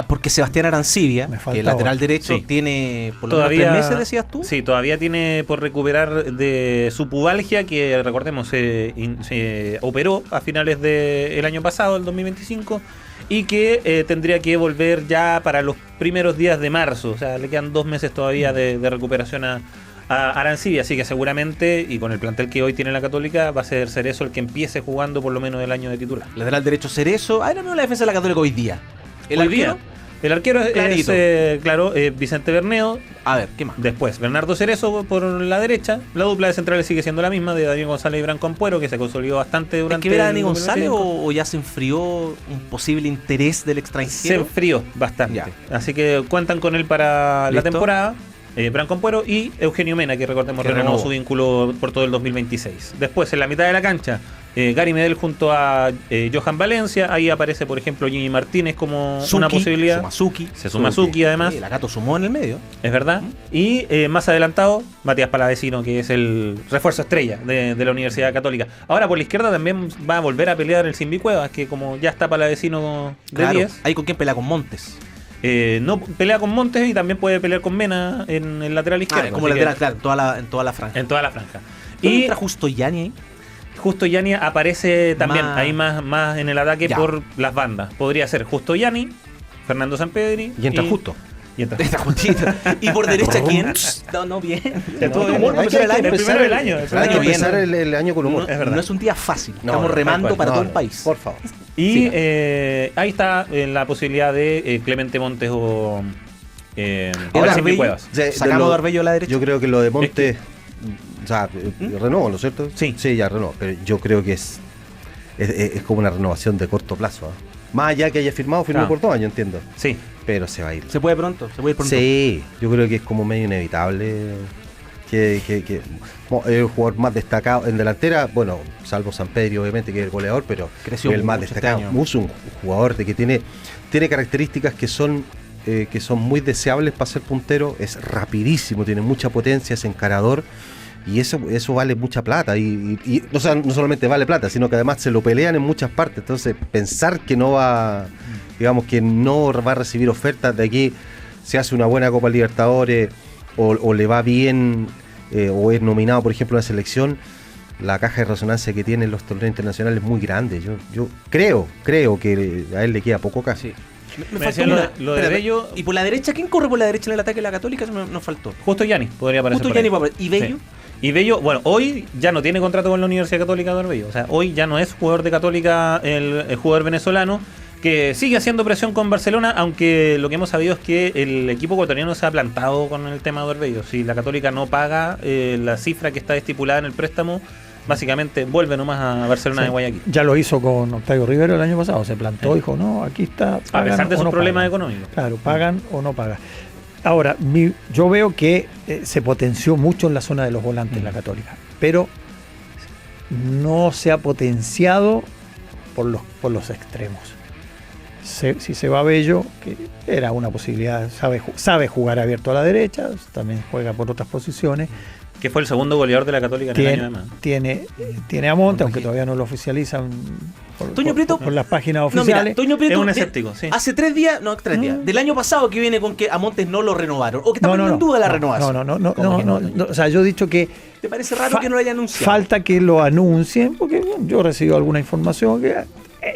Porque Sebastián Arancibia, que el lateral derecho, sí, tiene por lo menos 3 meses, decías tú. Sí, todavía tiene por recuperar de su pubalgia, que recordemos se operó a finales del año pasado, el 2025, y que tendría que volver ya para los primeros días de marzo. O sea, le quedan 2 meses todavía de recuperación a Arancibia, así que seguramente, y con el plantel que hoy tiene la Católica, va a ser Cerezo el que empiece jugando por lo menos el año de titular. Lateral derecho Cerezo. Ahora mismo la defensa de la Católica hoy día. El arquero es Vicente Berneo. A ver, ¿qué más? Después, Bernardo Cerezo por la derecha. La dupla de centrales sigue siendo la misma, de Daniel González y Branco Ampuero, que se consolidó bastante durante. ¿Hay que ver a Daniel González o ya se enfrió un posible interés del extranjero? Se enfrió bastante. Ya. Así que cuentan con él para ¿Listo? la temporada. Branco Ampuero y Eugenio Mena, que recordemos Que renovó renovó su vínculo por todo el 2026. Después, en la mitad de la cancha, Gary Medel junto a Johan Valencia. Ahí aparece, por ejemplo, Jimmy Martínez como una posibilidad. Se suma Suki, además. Sí, la Gato sumó en el medio. Es verdad. Y más adelantado, Matías Palavecino, que es el refuerzo estrella de la Universidad Católica. Ahora por la izquierda también va a volver a pelear el Simbi Cuevas, que como ya está Palavecino de 10. ¿Ahí con quién pelea? Con Montes. No pelea con Montes y también puede pelear con Mena en el lateral izquierdo. Como lateral, claro, en toda la franja. En toda la franja. ¿Y entra Justo Yanni ahí? Justo Yanni aparece también ahí más en el ataque por las bandas. Podría ser Justo Yanni, Fernando Sampedri. Y entra Justo. Y entra justito. ¿Y por derecha quién? No, bien. El primero del año. Hay que empezar el año con humor. No es un día fácil. Estamos remando para todo el país. Por favor. Y ahí está la posibilidad de Clemente Montes o Simbi Cuevas. Sacamos a Arbello a la derecha. Yo creo que lo de Montes, o sea, renuevo, ¿no es cierto? Sí, ya renuevo. Pero yo creo que es como una renovación de corto plazo. Más allá que haya firmó por 2 años, entiendo. Sí. Pero se va a ir. Se puede ir pronto. Sí, yo creo que es como medio inevitable que el jugador más destacado en delantera, bueno, salvo Sampedri obviamente, que es el goleador, pero creció el más destacado. Es un jugador de que tiene características que son muy deseables para ser puntero. Es rapidísimo, tiene mucha potencia, es encarador. Y eso vale mucha plata. Y o sea, no solamente vale plata, sino que además se lo pelean en muchas partes. Entonces, pensar que no va, digamos, que no va a recibir ofertas de aquí, se hace una buena Copa Libertadores o le va bien, o es nominado, por ejemplo, a la selección, la caja de resonancia que tienen los torneos internacionales es muy grande. Yo creo que a él le queda poco acá. Sí. Me faltó lo de Bello. ¿Y por la derecha? ¿Quién corre por la derecha en el ataque de la Católica? Eso nos faltó. Justo Yanni podría aparecer. Justo Yanni. ¿Y Bello? Sí. Y Bello, bueno, hoy ya no tiene contrato con la Universidad Católica de Bello. O sea, hoy ya no es jugador de Católica el jugador venezolano, que sigue haciendo presión con Barcelona, aunque lo que hemos sabido es que el equipo ecuatoriano se ha plantado con el tema de Orbello. Si la Católica no paga la cifra que está estipulada en el préstamo, básicamente vuelve nomás a Barcelona de Guayaquil. Ya lo hizo con Octavio Rivero el año pasado, se plantó, dijo, no, aquí está. A pesar de sus problemas económicos. Claro, pagan o no pagan. Ahora, yo veo que se potenció mucho en la zona de los volantes la Católica, pero no se ha potenciado por los extremos. Si se va Bello, que era una posibilidad, sabe jugar abierto a la derecha, también juega por otras posiciones. Que fue el segundo goleador de la Católica en el año además. Tiene a Monte, aunque todavía no lo oficializan por las páginas oficiales. No, mira, Toño Prieto es un escéptico, sí. Hace 3 días, del año pasado que viene con que a Montes no lo renovaron, o que está poniendo en duda la renovación. No, o sea, yo he dicho que ¿te parece raro que no lo hayan anunciado? Falta que lo anuncien, porque yo he recibido alguna información que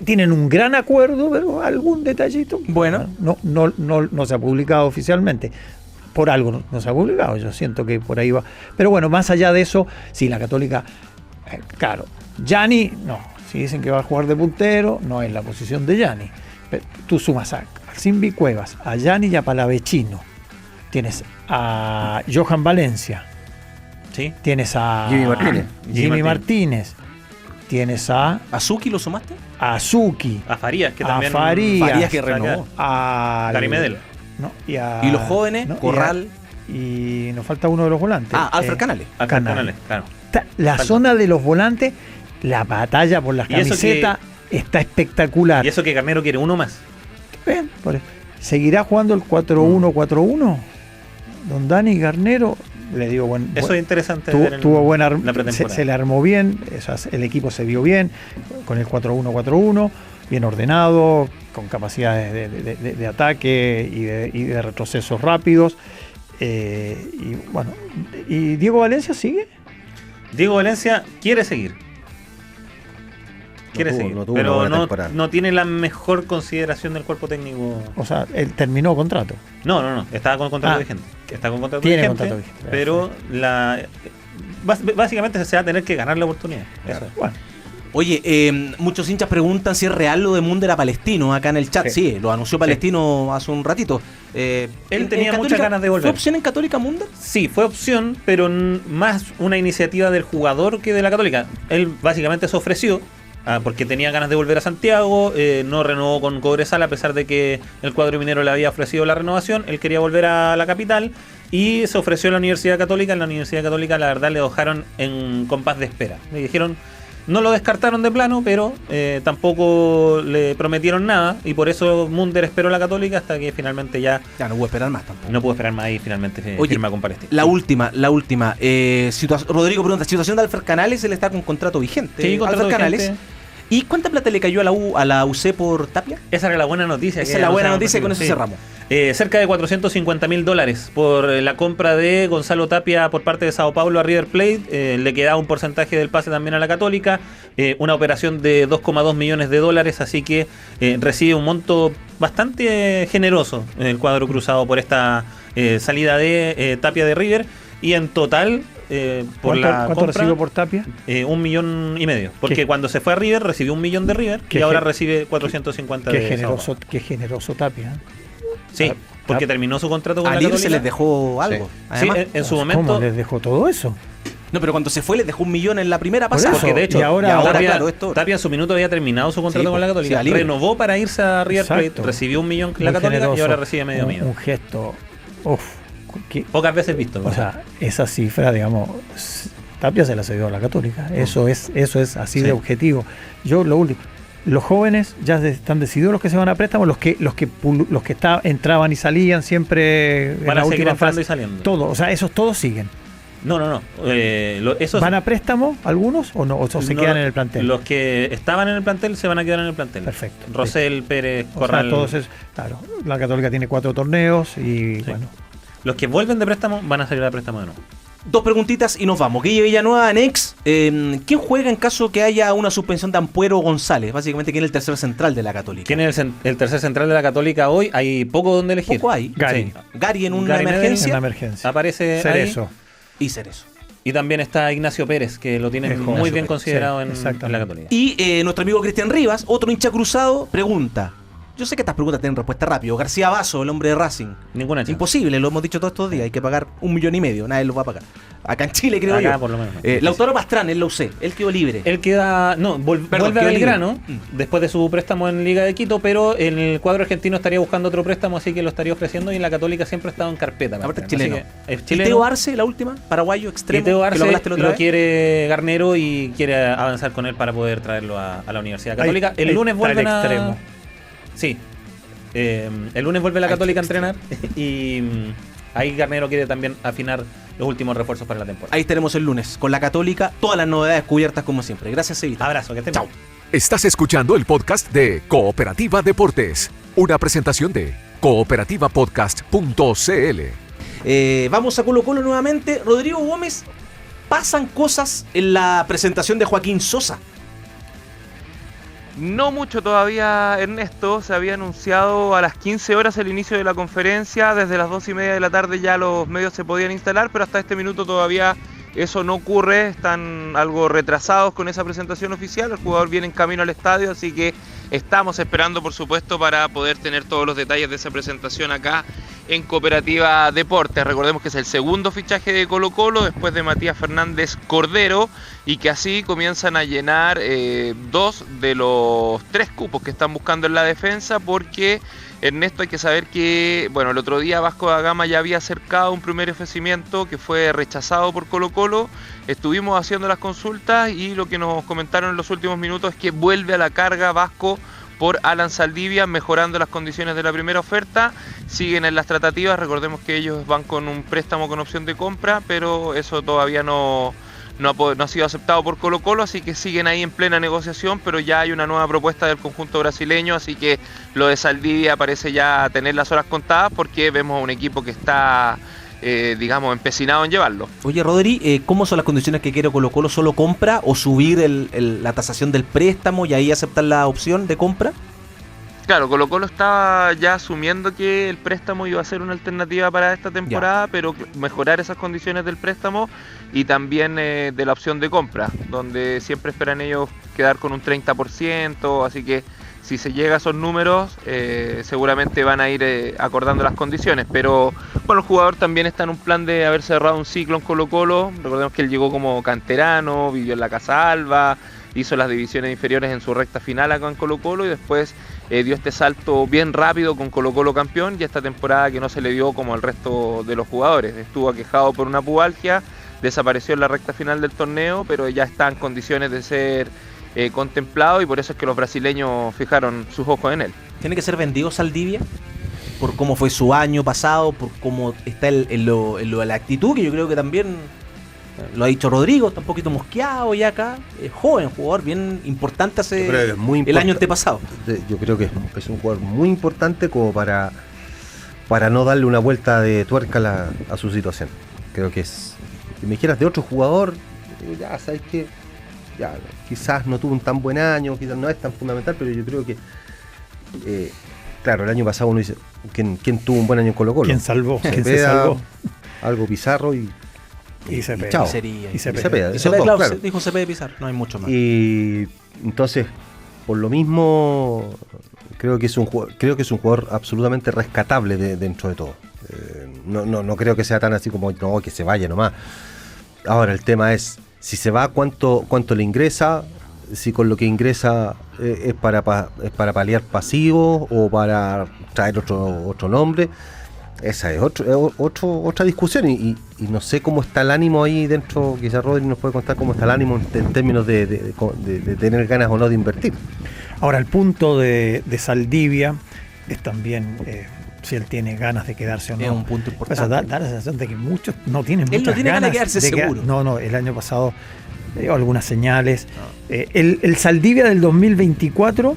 tienen un gran acuerdo, pero algún detallito no se ha publicado oficialmente. Por algo no se ha publicado, yo siento que por ahí va. Pero bueno, más allá de eso, sí, la Católica, claro, Yanni, no, si dicen que va a jugar de puntero, no es la posición de Yanni. Pero tú sumas a Simbi Cuevas, a Yanni y a Palavecino. Tienes a Johan Valencia, ¿sí? Tienes a Jimmy Martínez. Tienes a Suki, ¿lo sumaste? A Suki. A Farías, que también. Farías que renovó. A Gary Medel. ¿no? Y los jóvenes, ¿no? y nos falta uno de los volantes. Alfred Canales. Canales, claro. La zona de los volantes, la batalla por las camisetas está espectacular. Y eso que Garnero quiere uno más. Bien, ¿seguirá jugando el 4-1-4-1? Don Dani Garnero, le digo, eso es interesante. Tuvo buena se le armó bien, el equipo se vio bien con el 4-1-4-1, bien ordenado, con capacidades de ataque y de retrocesos rápidos. ¿Y Diego Valencia sigue? Diego Valencia quiere seguir. Pero no tiene la mejor consideración del cuerpo técnico. O sea, él terminó contrato. No, estaba con contrato vigente. Tiene contrato vigente. Pero básicamente se va a tener que ganar la oportunidad. Claro. Bueno. Oye, muchos hinchas preguntan si es real lo de Munder a Palestino acá en el chat. Sí, lo anunció Palestino hace un ratito. Él tenía muchas ganas de volver. ¿Fue opción en Católica Munder? Sí, fue opción, pero más una iniciativa del jugador que de la Católica. Él básicamente se ofreció porque tenía ganas de volver a Santiago, no renovó con Cobresal a pesar de que el cuadro minero le había ofrecido la renovación. Él quería volver a la capital y se ofreció a la Universidad Católica. En la Universidad Católica la verdad le dejaron en compás de espera. Le dijeron, no lo descartaron de plano, pero tampoco le prometieron nada y por eso Munder esperó a la Católica hasta que finalmente ya no pudo esperar más tampoco. No pudo esperar más y finalmente firma con Palestino. La última. Rodrigo pregunta, situación de Alfred Canales, él está con contrato vigente. Sí, contrato Alfred vigente. Canales. ¿Y cuánta plata le cayó a la UC por Tapia? Esa era la buena noticia. Esa es la buena noticia y con eso cerramos. Cerca de $450,000 por la compra de Gonzalo Tapia por parte de Sao Paulo a River Plate. Le quedaba un porcentaje del pase también a la Católica. Una operación de $2,2 millones, así que recibe un monto bastante generoso en el cuadro cruzado por esta salida de Tapia de River. Y en total, por la ¿cuánto compra, recibió por Tapia? 1,5 millones. Porque cuando se fue a River recibió 1 millón de River y ahora recibe 450 de generoso, qué generoso Tapia. Sí, porque terminó su contrato con la Católica. Se les dejó algo. Sí, en su momento. ¿Cómo les dejó todo eso? No, pero cuando se fue les dejó 1 millón en la primera pasada. Porque de hecho, y ahora Tapia en su minuto había terminado su contrato con la Católica. Renovó para irse a River Plate, recibió 1 millón en la Católica y ahora recibe medio millón. Un gesto, pocas veces visto. O sea, esa cifra, digamos, Tapia se la cedió a la Católica. Eso es así de objetivo. Yo lo último. Los jóvenes ya están decididos los que se van a préstamo, los que entraban y salían siempre van a seguir entrando y saliendo. Todo, o sea, esos todos siguen. No. Esos ¿van a préstamo algunos o no? ¿O se quedan en el plantel? Los que estaban en el plantel se van a quedar en el plantel. Perfecto. Rosell, Pérez, Corral. Todos claro, la Católica tiene 4 torneos y bueno. Los que vuelven de préstamo van a salir de préstamo de nuevo. 2 preguntitas y nos vamos. Guille Villanueva, Nex. ¿Quién juega en caso que haya una suspensión de Ampuero o González? Básicamente, ¿quién es el tercer central de la Católica? ¿Quién es el tercer central de la Católica hoy? Hay poco donde elegir. Poco hay. Gary en una emergencia. Aparece Cerezo. Y Cerezo. Y también está Ignacio Pérez, que lo tienen muy bien considerado en la Católica. Y nuestro amigo Cristian Rivas, otro hincha cruzado, pregunta. Yo sé que estas preguntas tienen respuesta rápido. García Basso, el hombre de Racing. Ninguna chance. Imposible, lo hemos dicho todos estos días. Hay que pagar 1,5 millones. Nadie lo va a pagar. Acá en Chile, creo yo. Por lo menos. Lautaro Pastrán, él lo sé. Él quedó libre. Él queda. No, vuelve a Belgrano después de su préstamo en Liga de Quito, pero en el cuadro argentino estaría buscando otro préstamo, así que lo estaría ofreciendo. Y en la Católica siempre ha estado en carpeta. Aparte, chileno. Es chileno. Y Teo Arce, la última, paraguayo, extremo. Y Teo Arce lo quiere Garnero y quiere avanzar con él para poder traerlo a la Universidad Católica. El lunes vuelven a. Extremo. Sí. El lunes vuelve la Católica a entrenar y ahí Garnero quiere también afinar los últimos refuerzos para la temporada. Ahí estaremos el lunes con la Católica, todas las novedades cubiertas como siempre. Gracias, Evita. Abrazo, que estén bien. Chao. Estás escuchando el podcast de Cooperativa Deportes, una presentación de cooperativapodcast.cl. Vamos a Colo Colo nuevamente. Rodrigo Gómez, pasan cosas en la presentación de Joaquín Sosa. No mucho todavía, Ernesto. Se había anunciado a las 15 horas el inicio de la conferencia. Desde las 2:30 de la tarde ya los medios se podían instalar, pero hasta este minuto todavía eso no ocurre. Están algo retrasados con esa presentación oficial. El jugador viene en camino al estadio, así que estamos esperando, por supuesto, para poder tener todos los detalles de esa presentación acá en Cooperativa Deportes. Recordemos que es el segundo fichaje de Colo-Colo después de Matías Fernández Cordero, y que así comienzan a llenar 2 de los 3 cupos que están buscando en la defensa, porque Ernesto, hay que saber que, bueno, el otro día Vasco da Gama ya había acercado un primer ofrecimiento que fue rechazado por Colo-Colo. Estuvimos haciendo las consultas y lo que nos comentaron en los últimos minutos es que vuelve a la carga Vasco por Alan Saldivia, mejorando las condiciones de la primera oferta. Siguen en las tratativas, recordemos que ellos van con un préstamo con opción de compra, pero eso todavía no ha sido aceptado por Colo-Colo, así que siguen ahí en plena negociación, pero ya hay una nueva propuesta del conjunto brasileño, así que lo de Saldivia parece ya tener las horas contadas, porque vemos a un equipo que está, digamos, empecinado en llevarlo. Oye, Rodri, ¿cómo son las condiciones que quiere Colo-Colo? ¿Solo compra o subir la tasación del préstamo y ahí aceptar la opción de compra? Claro, Colo-Colo estaba ya asumiendo que el préstamo iba a ser una alternativa para esta temporada, pero mejorar esas condiciones del préstamo y también de la opción de compra, donde siempre esperan ellos quedar con un 30%, así que si se llega a esos números, seguramente van a ir acordando las condiciones. Pero bueno, el jugador también está en un plan de haber cerrado un ciclo en Colo-Colo. Recordemos que él llegó como canterano, vivió en la Casa Alba, hizo las divisiones inferiores en su recta final acá en Colo-Colo y después dio este salto bien rápido con Colo-Colo campeón, y esta temporada que no se le dio como al resto de los jugadores. Estuvo aquejado por una pubalgia, desapareció en la recta final del torneo, pero ya está en condiciones de ser contemplado, y por eso es que los brasileños fijaron sus ojos en él. ¿Tiene que ser vendido Saldivia? Por cómo fue su año pasado, por cómo está en lo de la actitud, que yo creo que también lo ha dicho Rodrigo, está un poquito mosqueado ya acá, es joven, jugador bien importante el año antepasado. Yo creo que es un jugador muy importante como para no darle una vuelta de tuerca a su situación. Creo que es, si me dijeras de otro jugador, ya sabes que ya quizás no tuvo un tan buen año, quizás no es tan fundamental, pero yo creo que claro, el año pasado uno dice ¿quién tuvo un buen año en Colo-Colo? ¿Quién salvó? ¿Quién se salvó? Algo Pizarro y Cepeda. Y Cepeda, claro. Dijo Cepeda y Pizarro, no hay mucho más. Y entonces, por lo mismo, creo que es un jugador absolutamente rescatable dentro de todo. No creo que sea tan así como no, que se vaya nomás. Ahora el tema es, si se va, cuánto le ingresa, si con lo que ingresa es para paliar pasivos o para traer otro nombre. Esa es otra discusión, y no sé cómo está el ánimo ahí dentro. Quizás Rodri nos puede contar cómo está el ánimo en términos de tener ganas o no de invertir. Ahora, el punto de Saldivia es también si él tiene ganas de quedarse o no. Es un punto importante. O sea, da la sensación de que muchos no tienen muchas ganas. Él no tiene ganas de quedarse seguro. No, el año pasado dio algunas señales. El Saldivia del 2024...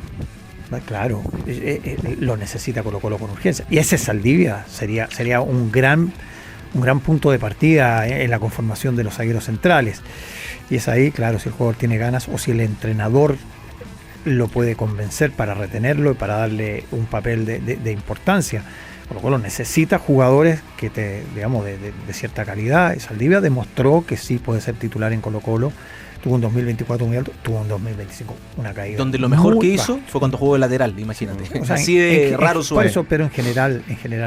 Claro, lo necesita Colo-Colo con urgencia. Y ese Saldivia sería un gran punto de partida en la conformación de los zagueros centrales. Y es ahí, claro, si el jugador tiene ganas o si el entrenador lo puede convencer para retenerlo y para darle un papel de importancia. Colo-Colo necesita jugadores que digamos, de cierta calidad. Saldivia demostró que sí puede ser titular en Colo-Colo. Tuvo un 2024 muy alto, tuvo un 2025 una caída. Donde lo mejor que hizo fue cuando jugó de lateral, imagínate. O sea, así de raro su por eso, pero en general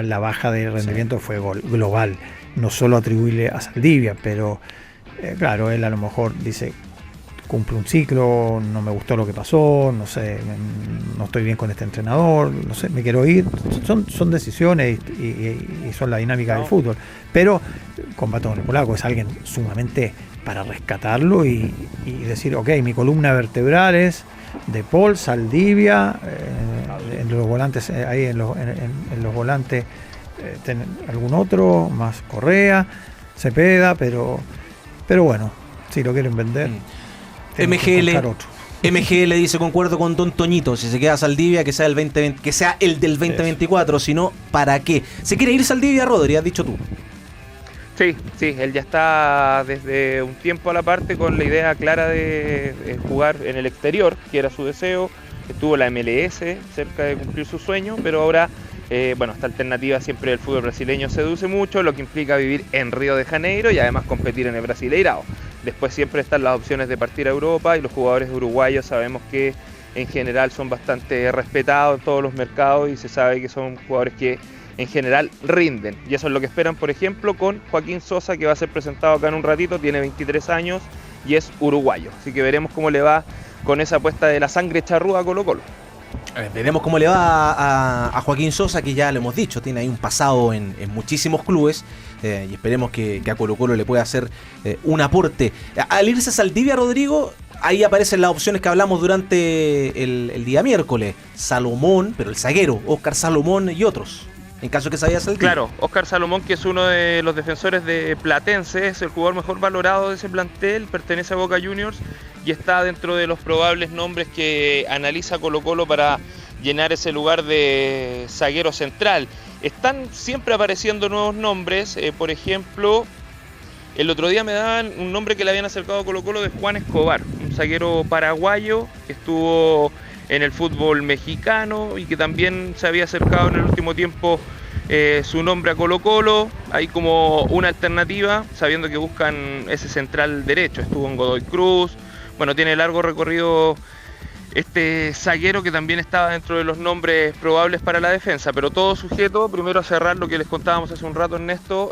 la baja de rendimiento fue global. No solo atribuirle a Saldivia, pero claro, él a lo mejor dice, cumple un ciclo, no me gustó lo que pasó, no sé, no estoy bien con este entrenador, no sé, me quiero ir. Son decisiones y son la dinámica del fútbol. Pero con Batón el Polaco es alguien sumamente para rescatarlo y decir, ok, mi columna vertebral es De Paul, Saldivia, en los volantes, ahí en los volantes algún otro, más Correa, Cepeda, pero bueno, si lo quieren vender, MGL dice, concuerdo con Don Toñito, si se queda Saldivia, que sea el del 2024, si no, ¿para qué? ¿Se quiere ir Saldivia, Rodri? Has dicho tú. Sí, él ya está desde un tiempo a la parte con la idea clara de jugar en el exterior, que era su deseo. Estuvo la MLS cerca de cumplir su sueño, pero ahora, esta alternativa siempre del fútbol brasileño seduce mucho, lo que implica vivir en Río de Janeiro y además competir en el Brasileirao. Después siempre están las opciones de partir a Europa, y los jugadores uruguayos sabemos que en general son bastante respetados en todos los mercados y se sabe que son jugadores que en general rinden. Y eso es lo que esperan, por ejemplo, con Joaquín Sosa, que va a ser presentado acá en un ratito, tiene 23 años y es uruguayo. Así que veremos cómo le va con esa apuesta de la sangre charrúa a Colo-Colo. Veremos cómo le va a Joaquín Sosa, que ya lo hemos dicho, tiene ahí un pasado en muchísimos clubes, y esperemos que a Colo-Colo le pueda hacer un aporte. Al irse a Saldivia, Rodrigo, ahí aparecen las opciones que hablamos durante el día miércoles. Salomón, pero el zaguero, Óscar Salomón y otros, en caso que se vaya a Saldivia. Claro, Óscar Salomón, que es uno de los defensores de Platense, es el jugador mejor valorado de ese plantel, pertenece a Boca Juniors y está dentro de los probables nombres que analiza Colo-Colo para llenar ese lugar de zaguero central. Están siempre apareciendo nuevos nombres, por ejemplo, el otro día me daban un nombre que le habían acercado a Colo-Colo de Juan Escobar, un zaguero paraguayo que estuvo en el fútbol mexicano y que también se había acercado en el último tiempo su nombre a Colo-Colo. Hay como una alternativa, sabiendo que buscan ese central derecho. Estuvo en Godoy Cruz, bueno, tiene largo recorrido este zaguero que también estaba dentro de los nombres probables para la defensa, pero todo sujeto primero a cerrar lo que les contábamos hace un rato, Ernesto,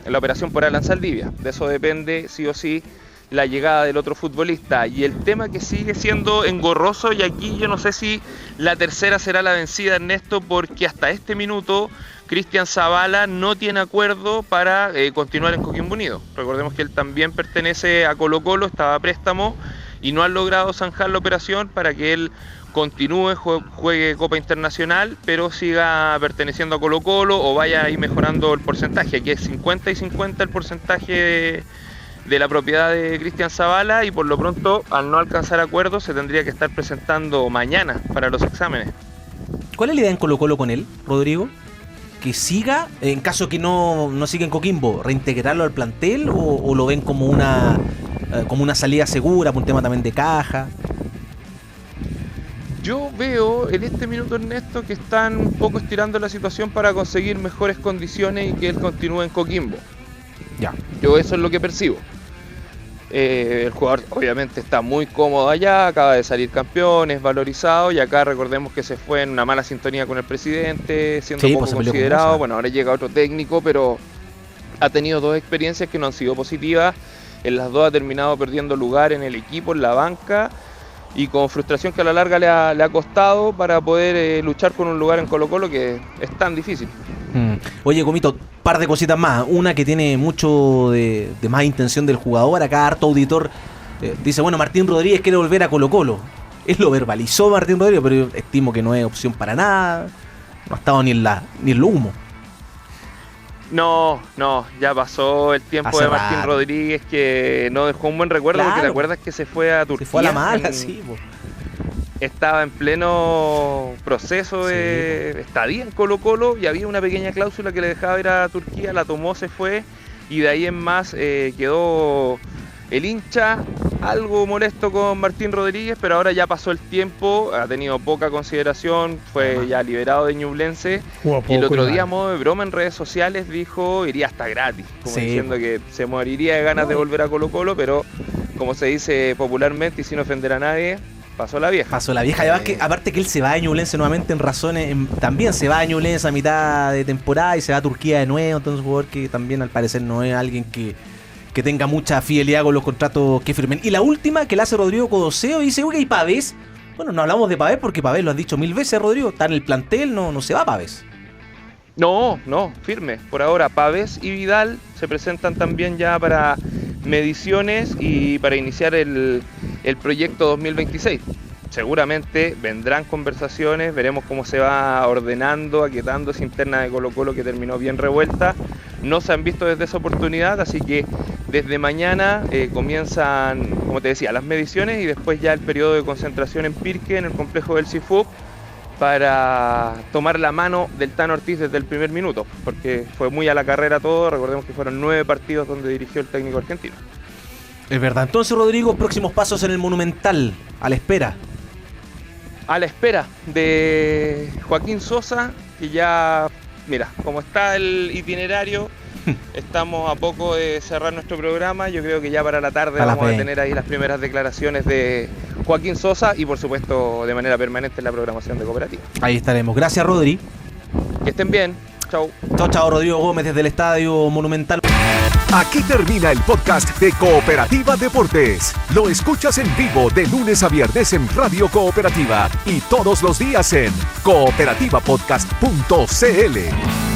la operación por Alan Saldivia. De eso depende sí o sí la llegada del otro futbolista, y el tema que sigue siendo engorroso, y aquí yo no sé si la tercera será la vencida, Ernesto, porque hasta este minuto Cristian Zavala no tiene acuerdo para continuar en Coquimbo Unido. Recordemos que él también pertenece a Colo-Colo, estaba a préstamo y no han logrado zanjar la operación para que él continúe, juegue Copa Internacional, pero siga perteneciendo a Colo-Colo o vaya ahí mejorando el porcentaje. Aquí es 50 y 50 el porcentaje de la propiedad de Cristian Zavala, y por lo pronto, al no alcanzar acuerdo, se tendría que estar presentando mañana para los exámenes. ¿Cuál es la idea en Colo-Colo con él, Rodrigo? ¿Que siga, en caso que no siga en Coquimbo, reintegrarlo al plantel, o lo ven como una salida segura, por un tema también de caja? Yo veo en este minuto, Ernesto, que están un poco estirando la situación para conseguir mejores condiciones y que él continúe en Coquimbo. Ya. Yo eso es lo que percibo. El jugador obviamente está muy cómodo allá, acaba de salir campeón, es valorizado, y acá recordemos que se fue en una mala sintonía con el presidente, siendo poco considerado. Bueno, ahora llega otro técnico, pero ha tenido dos experiencias que no han sido positivas. En las dos ha terminado perdiendo lugar en el equipo, en la banca, y con frustración que a la larga le ha costado para poder luchar por un lugar en Colo-Colo que es tan difícil. Oye, Comito, par de cositas más. Una que tiene mucho de más intención del jugador. Acá harto auditor dice, bueno, Martín Rodríguez quiere volver a Colo-Colo. Él lo verbalizó, Martín Rodríguez, pero yo estimo que no es opción para nada. No ha estado ni en lo humo. No, ya pasó el tiempo hace de Martín rato. Rodríguez, que no dejó un buen recuerdo, Claro. porque te acuerdas que se fue a Turquía. Se fue a la mala, sí. Estaba en pleno proceso de estadía en Colo-Colo y había una pequeña cláusula que le dejaba ir a Turquía, la tomó, se fue, y de ahí en más quedó el hincha algo molesto con Martín Rodríguez, pero ahora ya pasó el tiempo, ha tenido poca consideración, fue ya liberado de Ñublense, y el otro día, a modo de broma en redes sociales, dijo iría hasta gratis, como diciendo que se moriría de ganas de volver a Colo-Colo, pero como se dice popularmente y sin ofender a nadie, pasó la vieja. Además que, aparte que él se va a Ñublense nuevamente en razones, también se va a Ñublense a mitad de temporada y se va a Turquía de nuevo, entonces un jugador que también al parecer no es alguien que tenga mucha fidelidad con los contratos que firmen. Y la última que la hace Rodrigo Codoseo, y dice, oye, ¿y Pavés? Bueno, no hablamos de Pavés porque Pavés lo has dicho 1000 veces, Rodrigo, está en el plantel, no se va Pavés. No, firme. Por ahora Pavés y Vidal se presentan también ya para mediciones y para iniciar el proyecto 2026. Seguramente vendrán conversaciones, veremos cómo se va ordenando, aquietando esa interna de Colo-Colo que terminó bien revuelta. No se han visto desde esa oportunidad, así que desde mañana comienzan, como te decía, las mediciones, y después ya el periodo de concentración en Pirque, en el complejo del CIFUB, para tomar la mano del Tano Ortiz desde el primer minuto, porque fue muy a la carrera todo. Recordemos que fueron 9 partidos donde dirigió el técnico argentino. Es verdad. Entonces, Rodrigo, próximos pasos en el Monumental, a la espera. A la espera de Joaquín Sosa, que ya, mira, como está el itinerario, estamos a poco de cerrar nuestro programa. Yo creo que ya para la tarde vamos a tener ahí las primeras declaraciones de Joaquín Sosa y por supuesto de manera permanente en la programación de Cooperativa. Ahí estaremos. Gracias, Rodri. Que estén bien. Chau. Chao, Rodrigo Gómez desde el Estadio Monumental. Aquí termina el podcast de Cooperativa Deportes. Lo escuchas en vivo de lunes a viernes en Radio Cooperativa y todos los días en cooperativapodcast.cl.